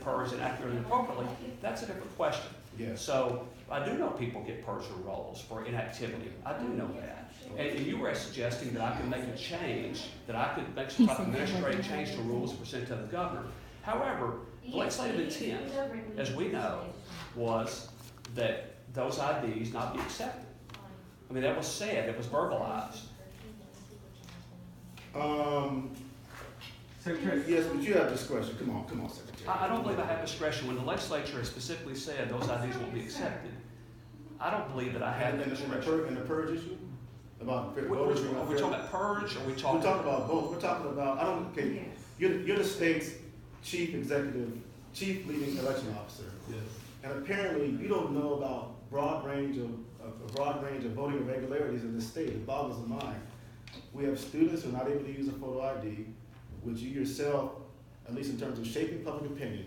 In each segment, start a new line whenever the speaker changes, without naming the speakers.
purged inaccurately and appropriately, that's a different question.
Yes.
So I do know people get purged from rolls for inactivity. I do know that. And you were suggesting that I could make a change, that I could make some type of administrative change to rules presented to the governor. However, the legislative intent, as we know, was that those IDs not be accepted. I mean, that was said, it was verbalized.
Secretary, yes, but you have discretion. Come on, Secretary.
I don't believe I have discretion. When the legislature has specifically said those IDs won't be accepted, I don't believe that I have that discretion.
And the purge issue? About
We're talking about purge, or
we're talking about both. We're talking about, you're the state's chief leading election officer.
Yes.
And apparently you don't know about a broad range of voting irregularities in this state. It boggles the mind. We have students who are not able to use a photo ID, which you yourself, at least in terms of shaping public opinion,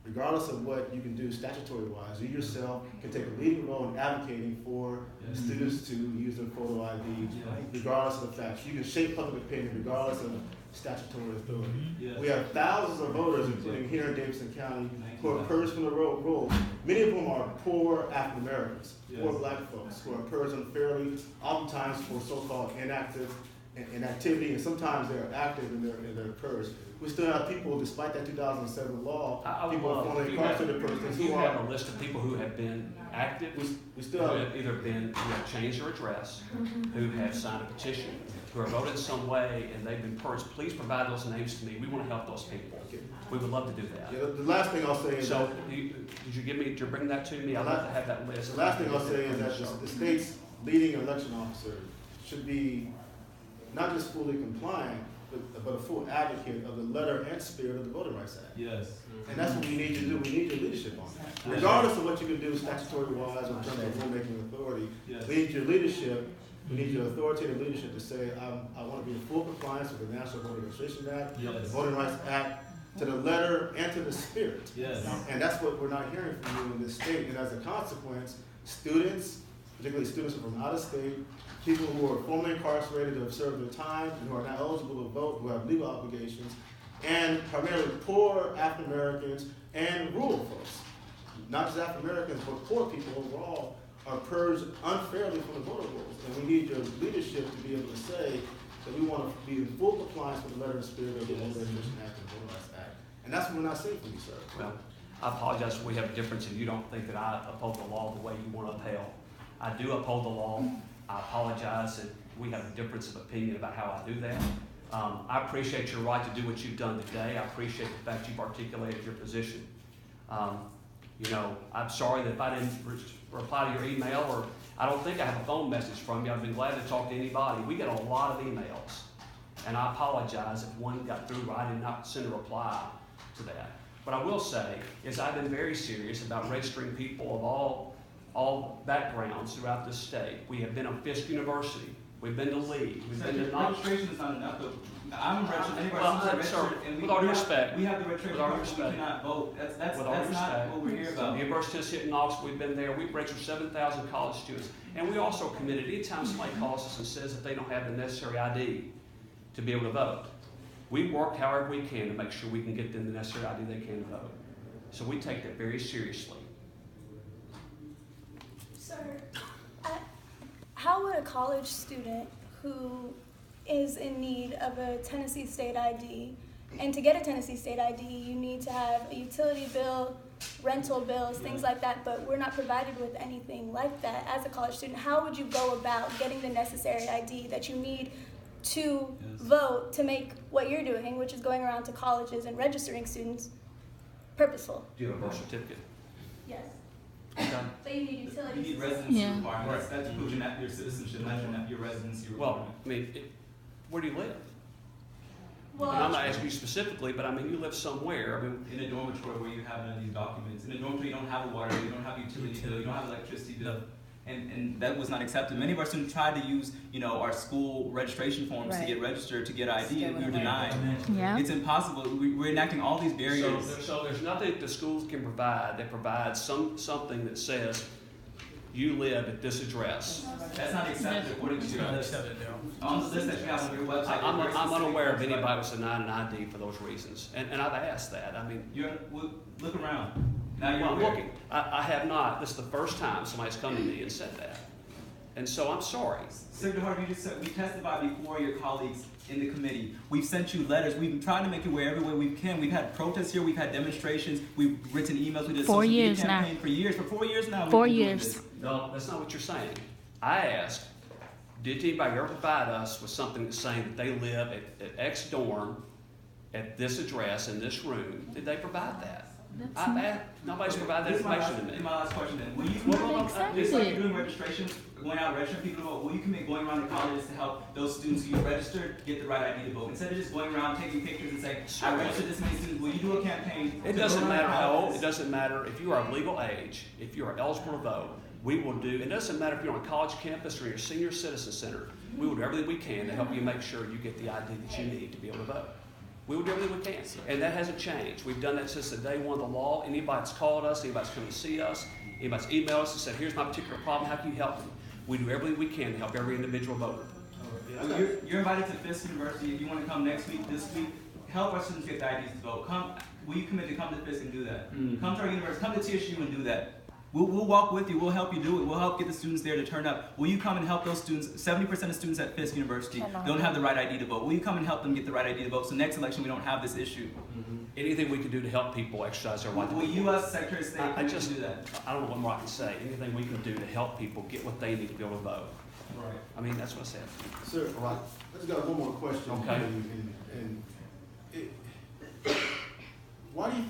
regardless of what you can do statutory-wise, you yourself can take a leading role in advocating for students to use their photo ID, regardless of the facts. You can shape public opinion regardless of statutory authority.
Yes.
We have thousands of voters, including here in Davidson County, who are purged from the roll. Many of them are poor African Americans, poor black folks, who are purged unfairly, oftentimes for so-called inactivity, and sometimes they're active in their purge. We still have people, despite that 2007 law, people are formerly incarcerated persons who are.
You have a list of people who have been active,
we still
who have either been, who have changed their address, who have signed a petition, who are voted in some way, and they've been purged. Please provide those names to me. We want to help those people. We would love to do that.
Yeah, the last thing I'll say is
so. Did you bring that to me? I'd like to have that list.
The last thing I'll say is that the state's leading election officer should be not just fully compliant, but a full advocate of the letter and spirit of the Voting Rights Act.
Yes.
And that's what we need you to do. We need your leadership on that. Regardless of what you can do statutory-wise or in terms of rulemaking authority, we need your leadership. We need your authoritative leadership to say, I want to be in full compliance with the National Voter Registration Act, the Voting Rights Act, to the letter and to the spirit.
Yes.
And that's what we're not hearing from you in this state. And as a consequence, students, particularly students from out of state, people who are formerly incarcerated, who have served their time, and who are not eligible to vote, who have legal obligations, and primarily poor African Americans and rural folks, not just African Americans, but poor people overall, are purged unfairly from the voter rolls. And we need your leadership to be able to say that we want to be in full compliance with the letter and spirit of the Voter Registration Act and the Voting Rights Act. And that's what we're not seeing from you, sir.
Well, I apologize if we have a difference and you don't think that I uphold the law the way you want to upheld. I do uphold the law. I apologize that we have a difference of opinion about how I do that. I appreciate your right to do what you've done today. I appreciate the fact you've articulated your position. I'm sorry that if I didn't reply to your email, or I don't think I have a phone message from you. I've been glad to talk to anybody. We get a lot of emails, and I apologize if one got through where I did not send a reply to that. What I will say is I've been very serious about registering people of all backgrounds throughout this state. We have been on Fisk University. We've been to Lee. We've been to Knox.
Registration is not enough. I'm registered.
With all due respect,
we have the registration.
With all due respect,
we cannot vote. That's
with all due
not
respect,
what we're here about.
The University of St. Knox, we've been there. We've registered 7,000 college students, and we also committed. Anytime somebody calls us and says that they don't have the necessary ID to be able to vote, we work however we can to make sure we can get them the necessary ID they can to vote. So we take that very seriously.
Sir, how would a college student who is in need of a Tennessee state ID, and to get a Tennessee state ID, you need to have a utility bill, rental bills, things like that, but we're not provided with anything like that as a college student. How would you go about getting the necessary ID that you need to vote to make what you're doing, which is going around to colleges and registering students, purposeful?
Do you have a birth certificate?
Yes.
Okay.
So you need utilities.
You need residency requirements. That's proves your citizenship, not your residency requirement.
Well, I mean, where do you live?
Well,
And I'm not asking you specifically, but I mean, you live somewhere. I mean,
in a dormitory where you have none of these documents. In a dormitory, you don't have a water bill, you don't have a utility bill, you don't have electricity bill. And that was not accepted. Many of our students tried to use, our school registration forms to get registered, to get ID, and we were denied.
Yeah.
It's impossible. We're enacting all these barriers.
so there's nothing that the schools can provide that provides something that says you live at this address.
That's not accepted according to your list. On the list that you have on your website.
I'm unaware of anybody who's denying an ID for those reasons, and I've asked that. I mean,
Look around. Now you're
I'm looking. I have not. This is the first time somebody's come to me and said that, and so I'm sorry.
Senator Hargett, you just said we testified before your colleagues in the committee. We've sent you letters. We've been trying to make it aware every way we can. We've had protests here. We've had demonstrations. We've written emails. We did a social media campaign for years. For 4 years now.
4 years.
No, that's not what you're saying. I asked, did anybody ever provide us with something that's saying that they live at X dorm at this address in this room? Did they provide that? I've asked, nobody's provided that information to me.
This is my last question then. Will you
It's
like you're doing registrations, going out registering people to vote, will you commit going around to colleges to help those students who you registered get the right ID to vote? Instead of just going around taking pictures and saying, I registered this many students, will you do a campaign?
It doesn't matter how old, it doesn't matter if you are of legal age, if you are eligible to vote, we will do, it doesn't matter if you're on a college campus or your senior citizen center, we will do everything we can to help you make sure you get the ID that you need to be able to vote. We will do everything we can, and that hasn't changed. We've done that since the day one of the law. Anybody that's called us, anybody's come to see us, anybody's emailed us and said, here's my particular problem, how can you help me? We do everything we can to help every individual voter.
Well, you're invited to Fisk University. If you want to come next week, this week, help our students get the IDs to vote. Will you commit to come to Fisk and do that? Come to our university, come to TSU and do that. We'll walk with you. We'll help you do it. We'll help get the students there to turn up. Will you come and help those students? 70% of students at Fisk University don't have the right ID to vote. Will you come and help them get the right ID to vote so next election we don't have this issue?
Anything we can do to help people exercise their right to vote.
Will you, as Secretary of State, do that?
I don't know what more I can say. Anything we can do to help people get what they need to be able to vote.
Right.
I mean, that's what I said.
Sir,
All right.
I just got one more question.
Okay.
Why do you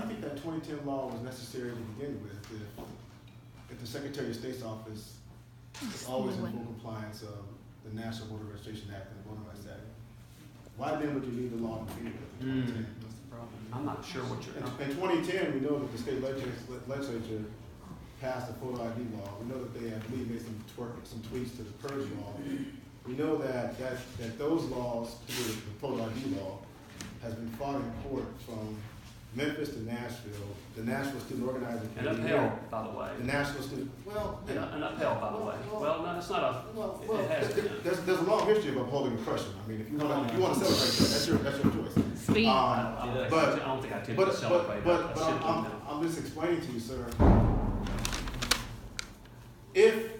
think that 2010 law was necessary to begin with if the Secretary of State's office is always in full compliance of the National Voter Registration Act and the Voting Rights Act? Why then would you need the law to begin with in 2010?
I'm not sure what you're.
In 2010, we know that the state legislature passed the photo ID law. We know that they, I believe, made some tweaks to the purge law. We know that those laws, particularly the photo ID law, has been fought in court from Memphis to Nashville. The National Student Organizing
And
Committee.
upheld, by the way.
The National Student,
And upheld, by the way. Well, no, it's not a, it has been.
there's a long history of upholding oppression. I mean, if you want to celebrate that, that's your choice.
Speak.
I don't think I tend to celebrate that.
But I'm just explaining to you, sir. If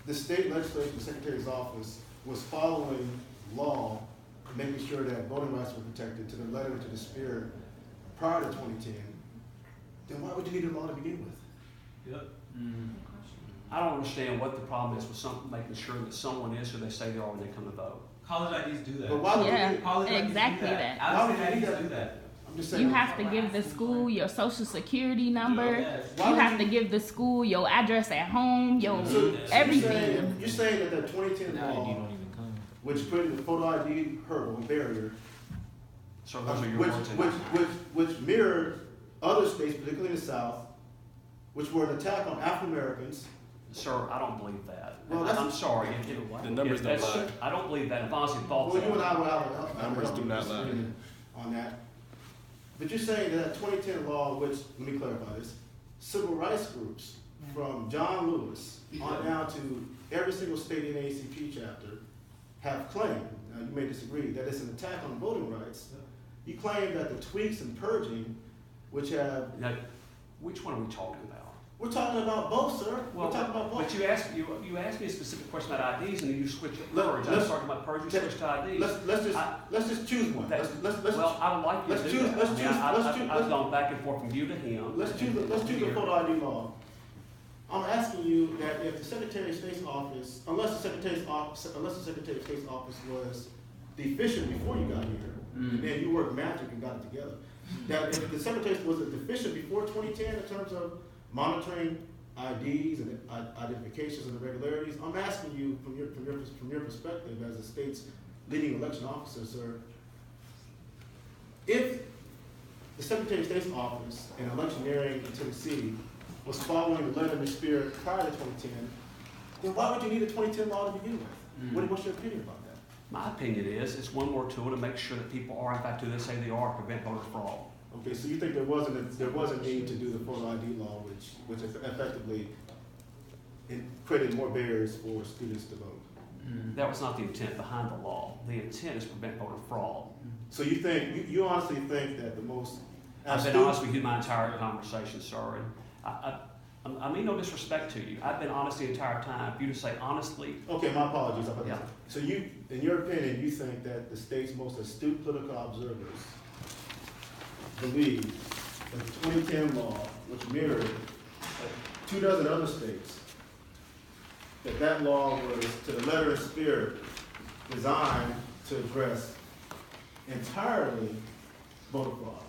the state legislature, the Secretary's office, was following law, making sure that voting rights were protected to the letter and to the spirit prior to 2010, then why would you need a law to begin with?
Yep.
I don't understand what the problem is with making sure that someone is who they say they are when they come to vote.
College IDs do that.
But why would you
Yeah,
need
College IDs
exactly
do
that.
Out of state IDs do that.
I'm just saying.
You have to give the school your social security number.
Yes.
You have to give the school your address at home, your everything.
You're saying that 2010 law, which created the photo ID hurdle barrier,
So those are your words.
which mirrored other states, particularly in the South, which were an attack on African Americans.
Sir, I don't believe that.
Well,
I'm sorry.
The numbers don't lie.
I don't believe that. If I honestly thought
Well,
that.
you and I will have a
Numbers do not lie.
on that. But you're saying that 2010 law, which, let me clarify this, civil rights groups from John Lewis on down to every single state in the ACP chapter have claimed, now you may disagree, that it's an attack on voting rights. You claim that the tweaks and purging, which have,
Now, which one are we talking about?
we're talking about both, sir. We're talking about both.
But you asked me a specific question about IDs, and then you switched it.
Let-
I was
let's-
talking about purging, switched to IDs.
Let's just choose one. Let's
Well, I would like you to
let's
do
choose-
that.
let's
I mean,
choose- let's choose-
I've gone back and forth from you to him.
Let's choose the photo ID law. I'm asking you that if the Secretary of State's office, unless the Secretary of State's office was deficient before you got here, and then you worked magic and got it together, that if the Secretary was deficient before 2010 in terms of monitoring IDs and identifications and irregularities, I'm asking you from your perspective as the state's leading election officer, sir, if the Secretary of State's office and electioneering in Tennessee was following the letter and the spirit prior to 2010, then why would you need a 2010 law to begin with? What's your opinion about that?
My opinion is, it's one more tool to make sure that people are in fact who they say they are, prevent voter fraud.
Okay, so you think there was a need to do the photo ID law, which effectively it created more barriers for students to vote?
That was not the intent behind the law. The intent is to prevent voter fraud.
So you think, you honestly think that the most...
I've been honest with you my entire conversation, sir, and I mean no disrespect to you. I've been honest the entire time. If you just say honestly.
Okay, my apologies.
Yeah.
So you, in your opinion, you think that the state's most astute political observers believe that the 2010 law, which mirrored 24 other states, that law was, to the letter and spirit, designed to address entirely voter fraud,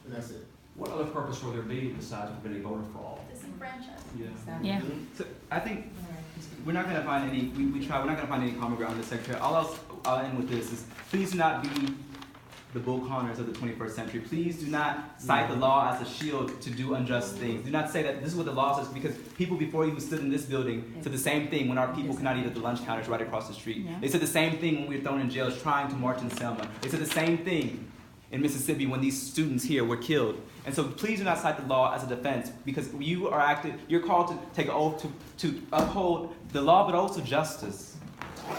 and that's it.
What other purpose will there be besides preventing voter fraud?
Disenfranchisement.
Yeah.
So I think we're not going to find any. We're not going to find any common ground with the Secretary. I'll end with this: is please do not be the Bull Connors of the 21st century. Please do not cite the law as a shield to do unjust things. Do not say that this is what the law says, because people before you who stood in this building said the same thing when our people could not eat at the lunch counters right across the street.
Yeah.
They said the same thing when we were thrown in jails trying to march in Selma. They said the same thing in Mississippi when these students here were killed. And so please do not cite the law as a defense, because you're called to take an oath to uphold the law, but also justice.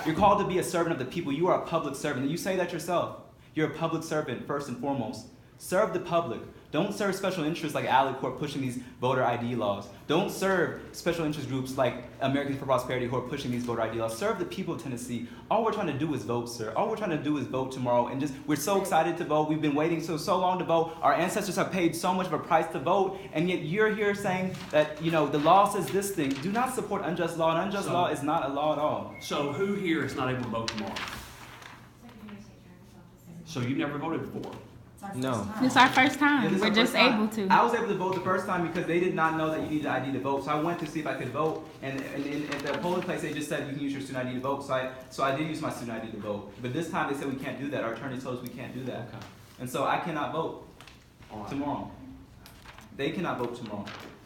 You're called to be a servant of the people. You are a public servant, and you say that yourself. You're a public servant first and foremost. Serve the public. Don't serve special interests like AliCorp pushing these voter ID laws. Don't serve special interest groups like Americans for Prosperity who are pushing these voter ID laws. Serve the people of Tennessee. All we're trying to do is vote, sir. All we're trying to do is vote tomorrow. And we're so excited to vote. We've been waiting so long to vote. Our ancestors have paid so much of a price to vote. And yet you're here saying that, the law says this thing. Do not support unjust law. And unjust law is not a law at all.
So who here is not able to vote tomorrow? So you've never voted before?
No.
It's our first
Yeah,
time.
this is
We're
our
just
first time.
able to.
I was able to vote the first time because they did not know that you needed ID to vote. So I went to see if I could vote, and at the polling place they just said you can use your student ID to vote. So I did use my student ID to vote. But this time they said we can't do that. Our attorney told us we can't do that.
Okay.
And so I cannot vote
All right.
tomorrow. They cannot vote tomorrow.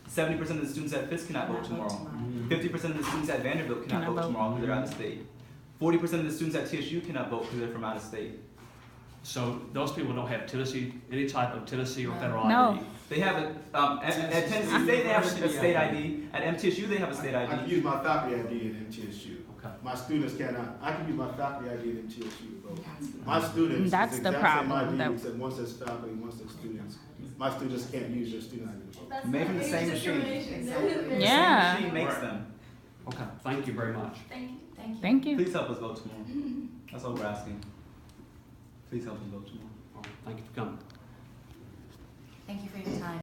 70% of the students at Fisk cannot vote tomorrow. 50% of the students at Vanderbilt cannot vote tomorrow because they're out of state. 40% of the students at TSU cannot vote because they're from out of state.
So those people don't have any type of Tennessee or federal
No.
ID?
They have at Tennessee State they have a state ID. At MTSU they have a state
I can
ID.
use my faculty ID at MTSU.
Okay.
My students cannot. I can use my faculty ID at MTSU to vote. My students,
That's
it's
the
exact same
problem,
ID,
that-
except one says faculty, one says students. My students can't use their student ID to vote.
Made from the same machine.
Yeah.
The same machine makes them.
Okay, thank you very much.
Thank you.
Thank you.
Please help us vote tomorrow. That's all we're asking. Please help us vote tomorrow.
All right, thank you for coming.
Thank you for your time.